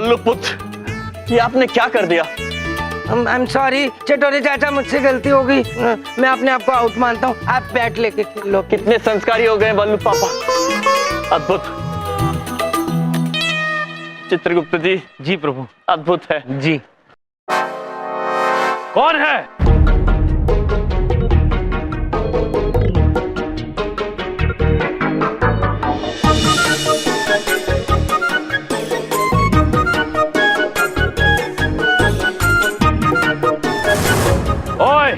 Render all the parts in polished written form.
बल्लू पुत्र, ये आपने क्या कर दिया? आई एम सॉरी चटोरे चाचा, मुझसे गलती हो गई। मैं अपने आप को आउट मानता हूँ। आप बैट लेके खेल लो। कितने संस्कारी हो गए बल्लू पापा, अद्भुत। चित्रगुप्त जी। जी प्रभु। अद्भुत है जी। कौन है? ओए,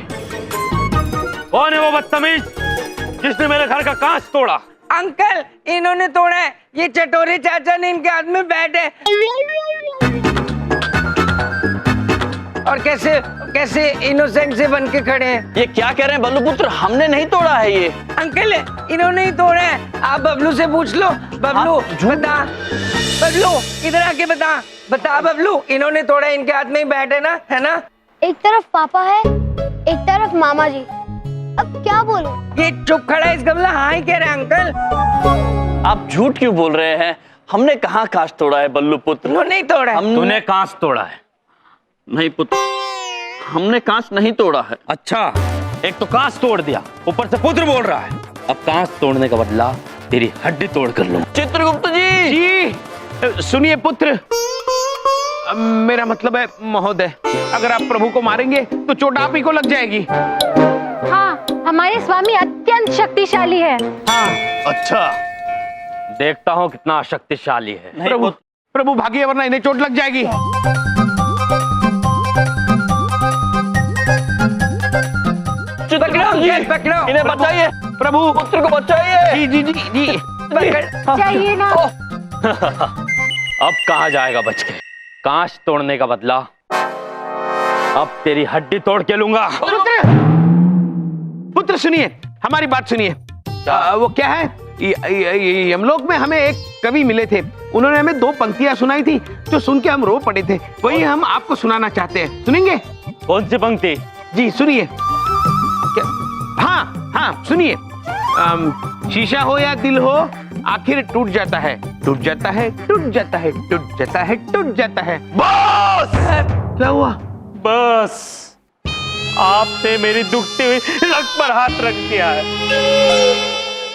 कौन है वो बदतमीज जिसने मेरे घर का कांच तोड़ा? अंकल, इन्होंने तोड़ा है। ये चटोरे चाचा ने, इनके हाथ में बैट है। और कैसे कैसे इनोसेंट से बन के खड़े हैं। ये क्या कह रहे हैं बल्लू पुत्र? हमने नहीं तोड़ा है ये। अंकल, इन्होंने ही तोड़ा है। आप बबलू से पूछ लो। बबलू बता, बबलू इधर आके बता, बता बबलू, इन्होंने तोड़ा है। इनके हाथ में ही बैट है ना, है ना? एक तरफ पापा है, एक तरफ मामा जी। अब क्या बोलूं? ये चुप खड़ा है इस गमला। हाँ ही कह रहे हैं अंकल। आप झूठ क्यों बोल रहे हैं? हमने कहाँ कांच तोड़ा है बल्लू पुत्र? इन्होंने ही तोड़ा है। तूने कांच तोड़ा है? नहीं पुत्र, हमने कांच नहीं तोड़ा है। अच्छा, एक तो कांच तोड़ दिया, ऊपर से पुत्र बोल रहा है। अब कांच तोड़ने का बदला तेरी हड्डी तोड़ कर लूं। चित्रगुप्त जी। जी सुनिए पुत्र, मेरा मतलब है महोदय, अगर आप प्रभु को मारेंगे तो चोट आप ही को लग जाएगी। हाँ, हमारे स्वामी अत्यंत शक्तिशाली है। अच्छा, देखता हूँ कितना शक्तिशाली है। प्रभु प्रभु भागिए, वरना इन्हें चोट लग जाएगी। चित्रगुप्त जी, पकड़ो। इन्हें बचाइए, प्रभु पुत्र को बचाइए। जी जी जी जी। चाहिए ना। अब कहाँ जाएगा बच के? कांच तोड़ने का बदला अब तेरी हड्डी तोड़ के लूंगा। पुत्र पुत्र सुनिए, हमारी बात सुनिए। वो क्या है, यमलोक में हमें एक कवि मिले थे। उन्होंने हमें 2 पंक्तियां सुनाई थी, जो सुन के हम रो पड़े थे। वही हम आपको सुनाना चाहते हैं। सुनेंगे? कौन सी पंक्ति? जी सुनिए। हाँ हाँ सुनिए। शीशा हो या दिल हो, आखिर टूट जाता है, टूट जाता है, टूट जाता है, टूट जाता है, टूट जाता है। बस! क्या हुआ? बस, आपने मेरी दुखती हुई रग पर हाथ रख दिया है।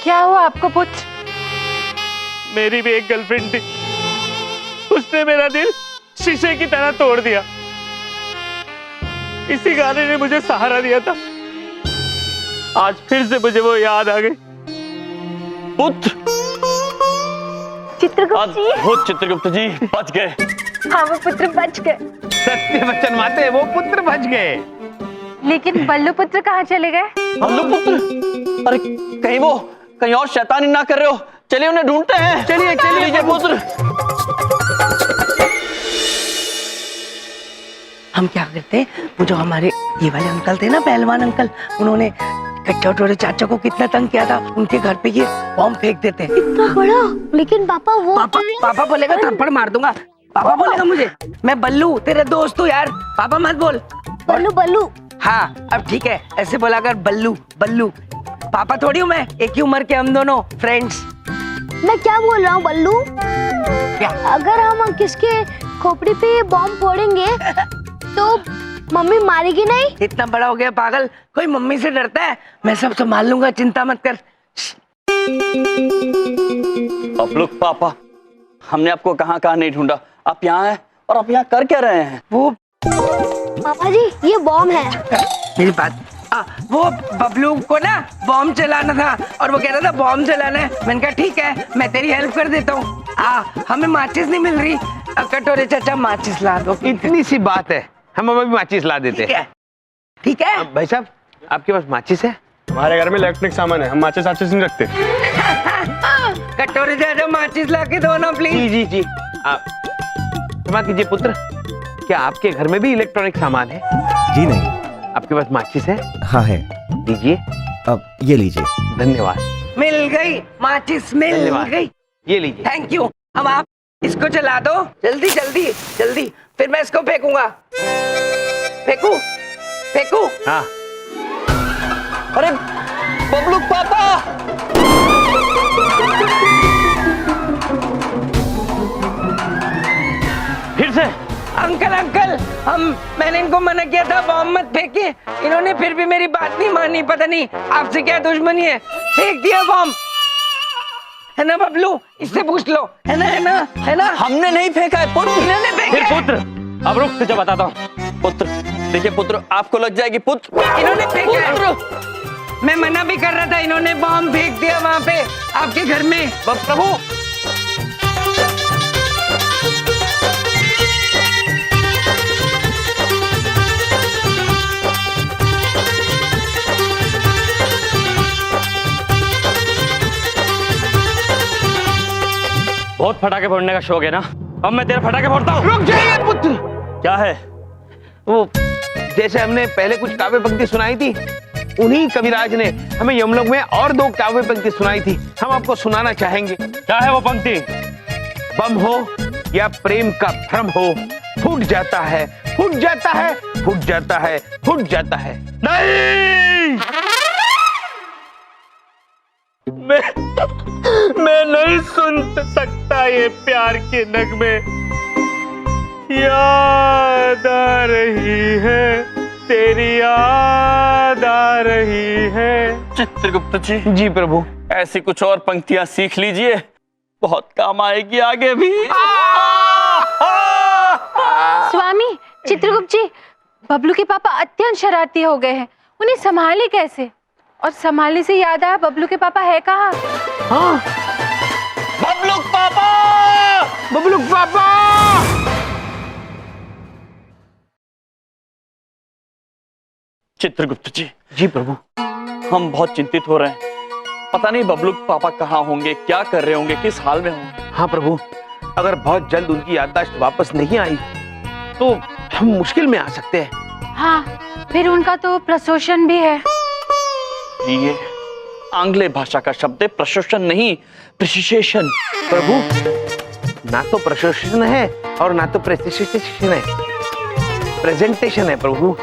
क्या हुआ आपको पुत्र? मेरी भी एक गर्लफ्रेंड थी, उसने मेरा दिल शीशे की तरह तोड़ दिया। इसी गाने ने मुझे सहारा दिया था। आज फिर से मुझे वो याद आ गई। पुत्र, चित्रगुप्त जी। अद्भुत चित्रगुप्त जी, बच गए। हाँ, वो पुत्र बच गए। सत्य वचन माते, वो पुत्र बच गए। लेकिन बल्लू पुत्र कहाँ चले गए? बल्लू पुत्र, अरे कहीं वो कहीं और शैतानी ना कर रहे हो। चलिए उन्हें ढूंढते हैं। चलिए चलिए पुत्र। हम क्या करते हैं, वो जो हमारे ये वाले अंकल थे ना, पहलवान अंकल, उन्होंने चटोरे चाचा को कितना तंग किया था, उनके घर पे ये बॉम्ब फेंक देते हैं। इतना बड़ा? लेकिन पापा वो पापा बोलेगा थप्पड़ मार दूंगा। पापा बोलेगा मुझे, मैं बल्लू तेरे दोस्त हूँ यार, पापा मत बोल। बल्लू बल्लू। हाँ अब ठीक है, ऐसे बोला कर, बल्लू बल्लू। पापा थोड़ी हूँ मैं, एक ही उम्र के हम दोनों फ्रेंड्स। मैं क्या बोल रहा हूँ बल्लू? क्या? अगर हम किसके खोपड़ी पे बॉम्ब फोड़ेंगे तो मम्मी मारेगी नहीं? इतना बड़ा हो गया पागल, कोई मम्मी से डरता है? मैं सब संभाल लूंगा, चिंता मत कर। अब लोग पापा, हमने आपको कहाँ कहाँ नहीं ढूंढा। आप यहाँ हैं और आप यहाँ कर क्या रहे हैं? वो पापा जी, ये बॉम्ब है। मेरी बात, वो बबलू को ना बॉम्ब चलाना था और वो कह रहा था बॉम्ब चलाना है। मैंने कहा ठीक है, मैं तेरी हेल्प कर देता हूँ। हमें माचिस नहीं मिल रही, कटोरे चाचा माचिस ला दो। इतनी सी बात है, हम अभी माचिस ला देते हैं। ठीक है। भाई साहब, आपके पास माचिस है? हमारे घर में इलेक्ट्रिक सामान है, हम माचिस नहीं रखते। कटोरे चाचा माचिस ला के दो ना प्लीज। जी जी जी। क्षमा कीजिए पुत्र, क्या आपके घर में भी इलेक्ट्रॉनिक सामान है? जी नहीं। आपके पास माचिस है? हाँ है। दीजिए। अब ये लीजिए। धन्यवाद। मिल गई माचिस, मिल धन्यवाद। गई। ये लीजिए। Thank you. अब आप इसको चला दो, जल्दी जल्दी जल्दी, फिर मैं इसको फेंकूंगा। फेंकू फेंकू। हाँ। अरे बबलू पापा, फिर अंकल अंकल मैंने इनको मना किया था बॉम्ब मत फेंकिए, इन्होंने फिर भी मेरी बात नहीं मानी। पता नहीं आपसे क्या दुश्मनी है, फेंक दिया बॉम्ब। है ना बबलू, इससे पूछ लो। है ना, है ना, है ना? हमने नहीं फेंका है पुत्र। इन्होंने फिर फेंका। पुत्र, अब रुक, तुझे बताता हूँ। पुत्र देखिए पुत्र, आपको लग जाएगी पुत्र। इन्होंने फेंका है। मैं मना भी कर रहा था, इन्होंने बॉम्ब फेंक दिया वहाँ पे आपके घर में। प्रभु बहुत पटाखे फोड़ने का शौक है ना, अब मैं तेरे पटाखे फोड़ता हूँ। रुक जाइए पुत्र। क्या है? वो जैसे हमने पहले कुछ काव्य पंक्ति सुनाई थी, उन्हीं कविराज ने हमें यमलोक में और 2 काव्य पंक्ति सुनाई थी, हम आपको सुनाना चाहेंगे। क्या है वो पंक्ति? बम हो या प्रेम का भ्रम हो, फूट जाता है, फूट जाता है, फूट जाता है, फूट जाता है। नहीं, मैं नहीं सुन सकता ये प्यार के नगमे। याद आ रही है, तेरी याद आ रही है। चित्रगुप्त जी, जी प्रभु। ऐसी कुछ और पंक्तियां सीख लीजिए, बहुत काम आएगी आगे भी। स्वामी चित्रगुप्त जी, बबलू के पापा अत्यंत शरारती हो गए हैं, उन्हें संभाले कैसे? और संभालने से याद आया, बबलू के पापा है कहाँ? हाँ, बबलू पापा, बबलू पापा। चित्रगुप्त जी, जी प्रभु। हम बहुत चिंतित हो रहे हैं। पता नहीं बबलू पापा कहाँ होंगे, क्या कर रहे होंगे, किस हाल में होंगे। हाँ प्रभु, अगर बहुत जल्द उनकी याददाश्त वापस नहीं आई तो हम मुश्किल में आ सकते हैं। हाँ, फिर उनका तो प्रशोषण भी है। ये आंग्ल भाषा का शब्द है, प्रशोषण नहीं, प्रिसिशन। प्रभु, ना तो प्रशोषण है और ना तो प्रेसिशन है, प्रेजेंटेशन है प्रभु।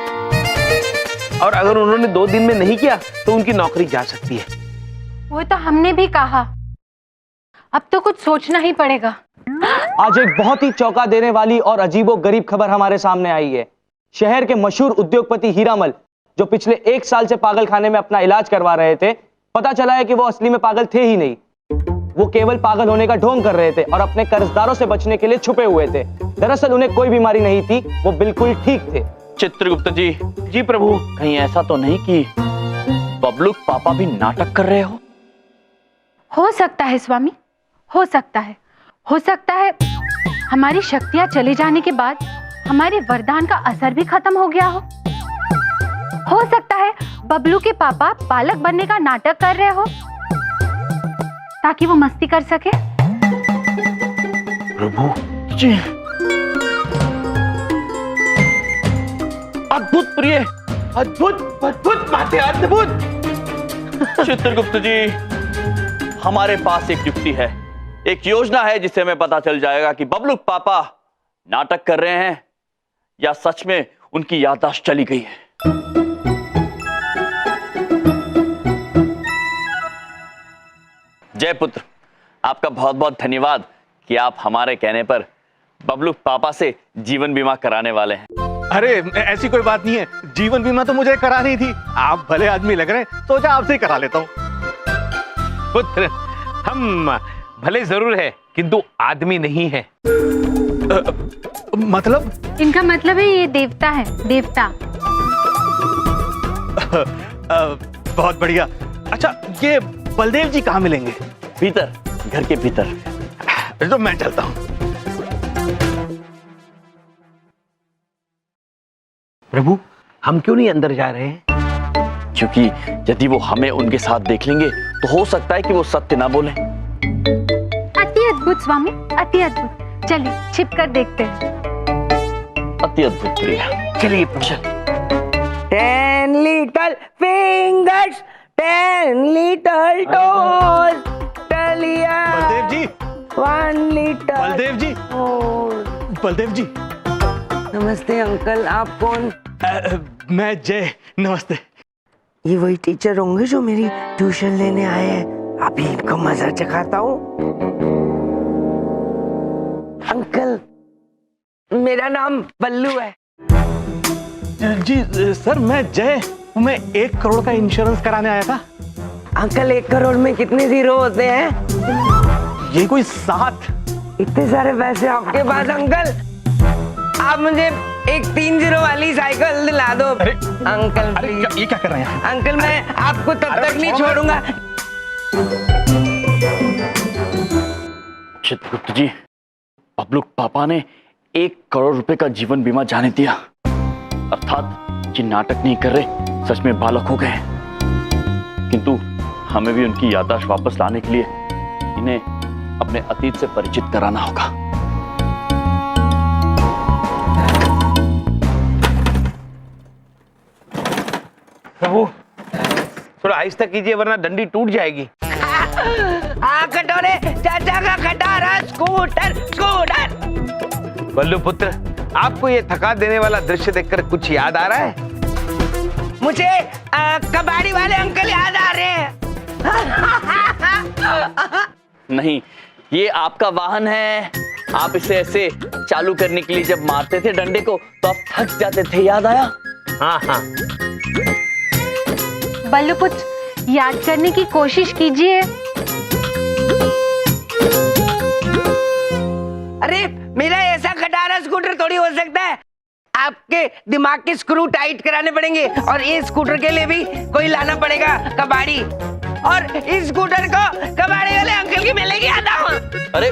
और अगर उन्होंने 2 दिन में नहीं किया तो उनकी नौकरी जा सकती है। वो तो हमने भी कहा, अब तो कुछ सोचना ही पड़ेगा। आज एक बहुत ही चौंका देने वाली और अजीबोगरीब खबर हमारे सामने आई है। शहर के मशहूर उद्योगपति हीरामल, जो पिछले 1 साल से पागल खाने में अपना इलाज करवा रहे थे, पता चला है कि वो असली में पागल थे ही नहीं। वो केवल पागल होने का ढोंग कर रहे थे और अपने कर्जदारों से बचने के लिए छुपे हुए थे। दरअसल उन्हें कोई बीमारी नहीं थी, वो बिल्कुल ठीक थे। चित्रगुप्त जी, जी प्रभु। कहीं ऐसा तो नहीं कि बबलू पापा भी नाटक कर रहे हो सकता है स्वामी, हो सकता है। हो सकता है हमारी शक्तियां चले जाने के बाद हमारे वरदान का असर भी खत्म हो गया हो सकता है बबलू के पापा पालक बनने का नाटक कर रहे हो ताकि वो मस्ती कर सके। प्रभु जी, अद्भुत प्रिय, अद्भुत, अद्भुत माते, अद्भुत। चित्रगुप्त जी, हमारे पास एक युक्ति है, एक योजना है जिससे हमें पता चल जाएगा कि बबलू पापा नाटक कर रहे हैं या सच में उनकी याददाश्त चली गई है। जय पुत्र, आपका बहुत बहुत धन्यवाद कि आप हमारे कहने पर बबलू पापा से जीवन बीमा कराने वाले हैं। अरे ऐसी कोई बात नहीं है, जीवन बीमा तो मुझे करानी थी। आप भले आदमी लग रहे हैं, सोचा आपसे ही करा लेता हूँ। पुत्र, हम भले जरूर है किंतु आदमी नहीं है। मतलब? इनका मतलब है ये देवता है, देवता। बहुत बढ़िया। अच्छा, ये बलदेव जी कहाँ मिलेंगे? भीतर, घर के भीतर। तो मैं चलता हूँ। प्रभु, हम क्यों नहीं अंदर जा रहे हैं? क्योंकि यदि वो हमें उनके साथ देख लेंगे तो हो सकता है कि वो सत्य ना बोले। अति अद्भुत स्वामी, अति अद्भुत। चलिए छिप कर देखते हैं। अति अद्भुत प्रिया, चलिए। 10 little fingers, 10 little toes, टलिया। Baldev जी, 1 little। बलदेव जी, बलदेव जी। नमस्ते अंकल, आप कौन? मैं जय। नमस्ते। ये वही टीचर होंगे जो मेरी ट्यूशन लेने आए हैं। अभी इनको मजा चखाता हूँ। अंकल, मेरा नाम बल्लू है। जी सर, मैं जय, मैं 1 करोड़ का इंश्योरेंस कराने आया था। अंकल 1 करोड़ में कितने जीरो होते हैं? ये कोई 7। इतने सारे पैसे आपके पास अंकल? आप मुझे एक 3 जीरो वाली साइकिल दिला दो। अरे, अंकल अरे प्लीज। ये क्या कर रहे हैं? अंकल मैं आपको तब तक नहीं छोड़ो। छोड़ूंगा। चित्रगुप्त जी, बबलू पापा ने 1 करोड़ रुपए का जीवन बीमा जाने दिया, अर्थात ये नाटक नहीं कर रहे, सच में बालक हो गए। किंतु हमें भी उनकी याददाश्त वापस लाने के लिए इन्हें अपने अतीत से परिचित कराना होगा। प्रभु, थोड़ा आहिस्ता कीजिए वरना डंडी टूट जाएगी। कटोरे चाचा का खटारा स्कूटर स्कूटर। बल्लू पुत्र, आपको ये थका देने वाला दृश्य देखकर कुछ याद आ रहा है? मुझे कबाड़ी वाले अंकल याद आ रहे हैं। नहीं, ये आपका वाहन है। आप इसे ऐसे चालू करने के लिए जब मारते थे डंडे को तो आप थक जाते थे, याद आया? हाँ हाँ। बल्लू पुत्र, याद करने की कोशिश कीजिए। अरे मेरा ऐसा खटारा स्कूटर थोड़ी हो सकता है। आपके दिमाग के स्क्रू टाइट कराने पड़ेंगे और इस स्कूटर के लिए भी कोई लाना पड़ेगा कबाड़ी, और इस स्कूटर को कबाड़ी वाले अंकल की मैं लेके आता हूँ। अरे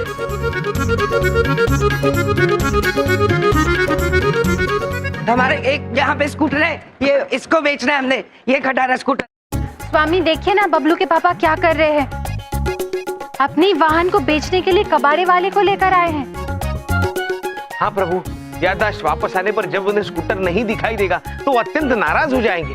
हमारे एक यहाँ पे स्कूटर है, ये इसको बेचना है हमने, ये खटारा स्कूटर। स्वामी देखिए ना बबलू के पापा क्या कर रहे हैं। अपनी वाहन को बेचने के लिए कबाड़े वाले को लेकर आए हैं। हाँ प्रभु, याददाश्त वापस आने पर जब उन्हें स्कूटर नहीं दिखाई देगा तो वो अत्यंत नाराज हो जाएंगे।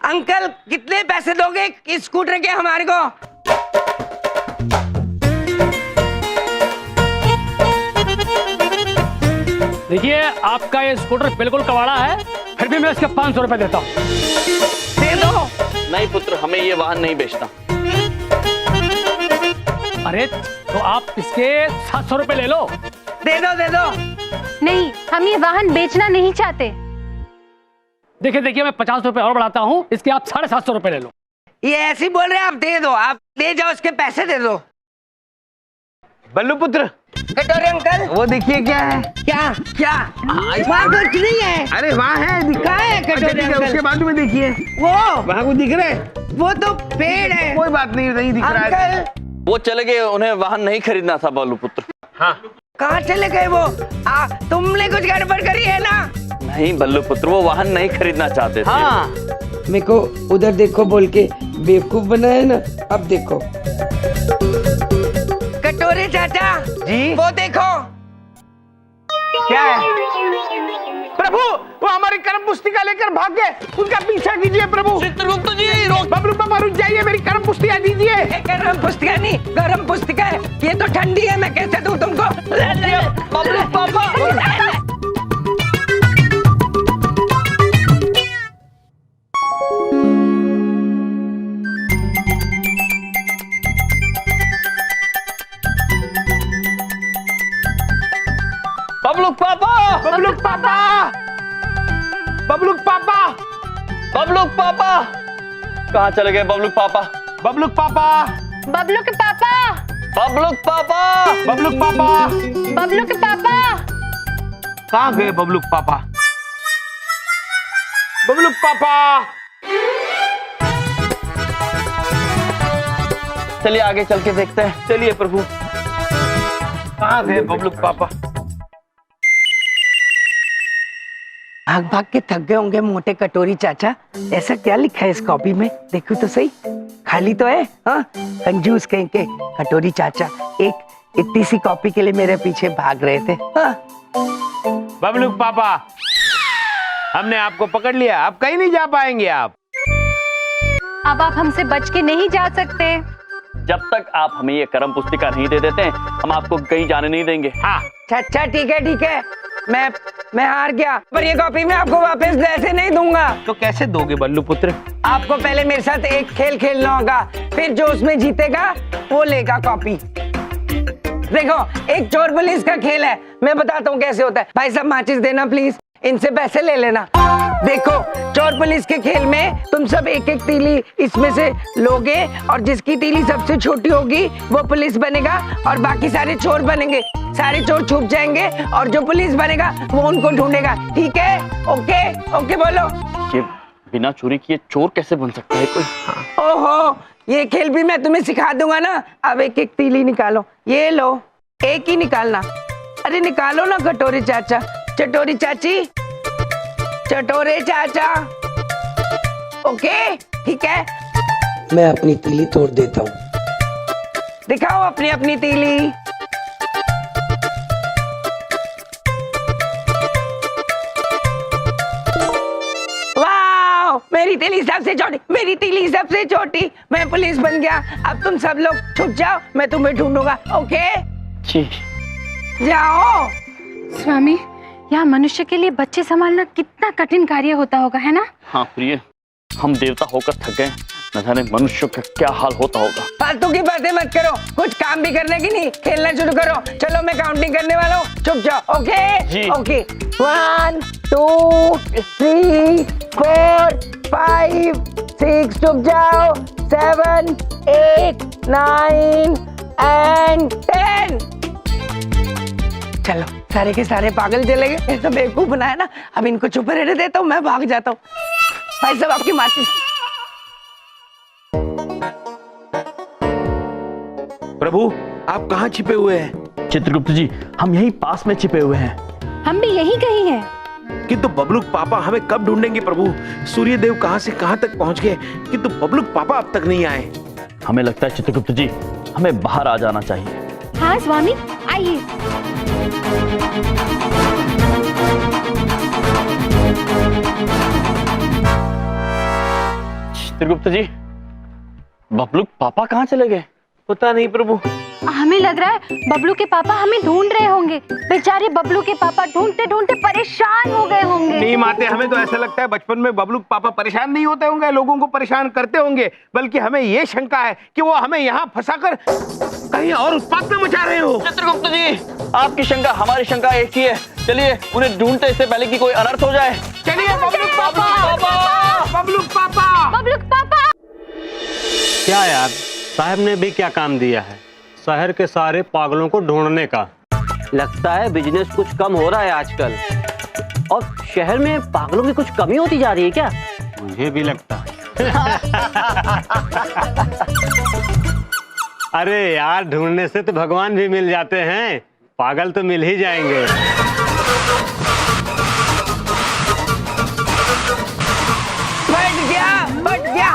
अंकल कितने पैसे दोगे इस स्कूटर के हमारे को? देखिए आपका ये स्कूटर बिल्कुल कबाड़ा है, फिर भी मैं इसके 500 रुपए देता हूँ। दे दो। नहीं पुत्र, हमें ये वाहन नहीं बेचना। अरे तो आप इसके 700 रुपए ले लो। दे दो दे दो। नहीं, हम ये वाहन बेचना नहीं चाहते। देखिए देखिए, मैं 50 रुपए और बढ़ाता हूँ, इसके आप 750 रुपए ले लो। ये ऐसे ही बोल रहे हैं, आप दे दो, आप ले जाओ, उसके पैसे दे दो। बल्लू पुत्र, कटोरे अंकल, वो देखिए क्या है। क्या क्या? वहाँ कुछ नहीं है। अरे वहाँ है, दिखा है कटोरे अंकल। उसके बाजू में देखिए, वो वहाँ को दिख रहे। वो तो पेड़ है। कोई बात नहीं, नहीं दिख रहा है। अंकल वो चले गए, उन्हें वाहन नहीं खरीदना था बल्लू पुत्र। हाँ, कहाँ चले गए वो? तुमने कुछ गड़बड़ करी है ना? नहीं बल्लू पुत्र, वो वाहन नहीं खरीदना चाहते थे। हाँ, मेरे को उधर देखो बोल के बेवकूफ बनाया ना। अब देखो कटोरे चाचा जी? वो देखो। क्या है? प्रभु, वो हमारी कर्म पुस्तिका लेकर भाग गए, उनका पीछा कीजिए प्रभु। चित्रगुप्त जी रोक। बबलू पापा रुक जाइए, मेरी कर्म पुस्तिका दीजिए। गरम पुस्तिका नहीं, गरम पुस्तिका है। ये तो ठंडी है, मैं कैसे दूं तुमको? बबलू पापा। बबलू पापा, बबलू पापा, बबलू पापा, बबलू पापा, कहाँ चले गए बबलू पापा? बबलू पापा, बबलू के पापा, बबलू पापा, बबलू पापा, बबलू के पापा। कहाँ गए बबलू पापा? बबलू पापा, चलिए आगे चल के देखते हैं। चलिए प्रभु, कहाँ गए बबलू पापा? भाग भाग के थक गए होंगे मोटे कटोरी चाचा। ऐसा क्या लिखा है इस कॉपी में? देखो तो सही, खाली तो है। हाँ, कंजूस कहीं के कटोरी चाचा एक इतनी सी कॉपी के लिए मेरे पीछे भाग रहे थे। हाँ। बबलू पापा, हमने आपको पकड़ लिया, आप कहीं नहीं जा पाएंगे। आप अब आप हमसे बच के नहीं जा सकते। जब तक आप हमें ये कर्म पुस्तिका नहीं दे देते हम आपको कहीं जाने नहीं देंगे। हाँ, अच्छा ठीक है ठीक है, मैं हार गया, पर ये कॉपी मैं आपको वापस ऐसे नहीं दूंगा। तो कैसे दोगे बल्लू पुत्र? आपको पहले मेरे साथ एक खेल खेलना होगा, फिर जो उसमें जीतेगा वो लेगा कॉपी। देखो एक चोर पुलिस का खेल है, मैं बताता हूँ कैसे होता है। भाई साहब माचिस देना प्लीज, इनसे पैसे ले लेना। देखो चोर पुलिस के खेल में तुम सब एक एक तीली इसमें से लोगे और जिसकी तीली सबसे छोटी होगी वो पुलिस बनेगा और बाकी सारे चोर बनेंगे। सारे चोर छुप जाएंगे और जो पुलिस बनेगा वो उनको ढूंढेगा। ठीक है? ओके ओके बोलो। ये बिना चोरी किए चोर कैसे बन सकता है कोई? ओहो, ये खेल भी मैं तुम्हें सिखा दूंगा ना। अब एक एक तीली निकालो, ये लो, एक ही निकालना। अरे निकालो ना कटोरी चाचा, चटोरी चाची, चटोरे चाचा। ओके ठीक है, मैं अपनी तीली तोड़ देता हूँ। दिखाओ अपनी अपनी तीली। वाह, मेरी तीली सबसे छोटी, मेरी तीली सबसे छोटी। मैं पुलिस बन गया। अब तुम सब लोग छुप जाओ, मैं तुम्हें ढूंढूंगा। ओके जी जाओ। स्वामी, यहाँ मनुष्य के लिए बच्चे संभालना कितना कठिन कार्य होता होगा, है ना? हाँ प्रिय, हम देवता होकर थक गए, न जाने मनुष्यों का क्या हाल होता होगा। फालतू की बातें मत करो, कुछ काम भी करने की नहीं, खेलना शुरू करो। चलो मैं काउंटिंग करने वाला हूँ, चुप जाओ। ओके जी। ओके 1 2 3 4 5 6 चुप जाओ, 7 8 9 and 10। चलो सारे के सारे पागल चले गए, ऐसा बेवकूफ बनाया ना। अब इनको चुप रहने देता हूँ, मैं भाग जाता हूँ। भाई साहब आपकी माचिस। प्रभु आप कहाँ छिपे हुए हैं? चित्रगुप्त जी, हम यहीं पास में छिपे हुए हैं। हम भी यही कहीं हैं। किंतु बबलूक पापा हमें कब ढूंढेंगे प्रभु? सूर्यदेव कहाँ से कहाँ तक पहुँच गए, किंतु बबलूक पापा अब तक नहीं आए। हमें लगता है चित्रगुप्त जी, हमें बाहर आ जाना चाहिए। हाँ स्वामी, आइए। चित्रगुप्त जी, बबलूक पापा कहाँ चले गए? पता नहीं प्रभु। हमें लग रहा है बबलू के पापा हमें ढूंढ रहे होंगे। बेचारे बबलू के पापा ढूंढते ढूंढते परेशान हो गए होंगे। नहीं माते, हमें तो ऐसा लगता है बचपन में बबलूक पापा परेशान नहीं होते होंगे, लोगों को परेशान करते होंगे, बल्कि हमें ये शंका है कि वो हमें यहाँ फंसाकर कहीं और उत्पात में मचा रहे हो। चित्रगुप्त जी, आपकी शंका हमारी शंका एक ही है। चलिए उन्हें ढूंढते इससे पहले कि कोई अनर्थ हो जाए। चलिए बबलूक पापा, बबलूक पापा। बबलू के पापा। क्या यार, साहब ने भी क्या काम दिया है शहर के सारे पागलों को ढूंढने का। लगता है बिजनेस कुछ कम हो रहा है आजकल, और शहर में पागलों की कुछ कमी होती जा रही है क्या? मुझे भी लगता है। अरे यार, ढूंढने से तो भगवान भी मिल जाते हैं, पागल तो मिल ही जाएंगे। फट गया,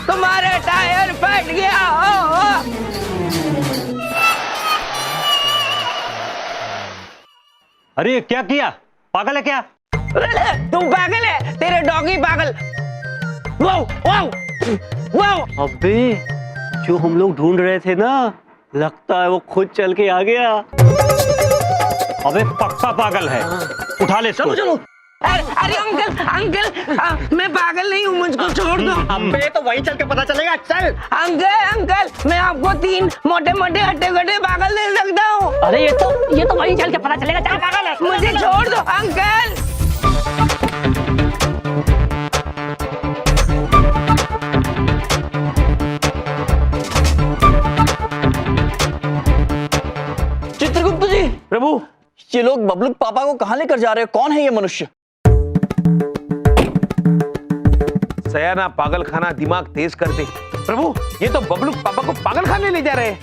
तुम्हारा टायर फट गया। अरे क्या किया, पागल है क्या? तू पागल है, तेरे डॉगी पागल। Wow wow wow. अबे, जो हम लोग ढूंढ रहे थे ना, लगता है वो खुद चल के आ गया। अबे पक्का पागल है, उठा ले इसको। चलो। अरे अंकल, मैं पागल नहीं हूँ, मुझको छोड़ दो। अबे तो वहीं चल के पता चलेगा, चल। अंकल, मैं आपको 3 मोटे मोटे हट्टे कट्टे पागल दे सकता हूँ। अरे ये तो वहीं चल के पता चलेगा, चल पागल है। मुझे छोड़ दो अंकल। चित्रगुप्त जी, प्रभु ये लोग बबलूक पापा को कहाँ लेकर जा रहे हैं? कौन है ये मनुष्य? सयाना पागल खाना दिमाग तेज कर दे। प्रभु ये तो बबलूक पापा को पागल खाने ले जा रहे हैं।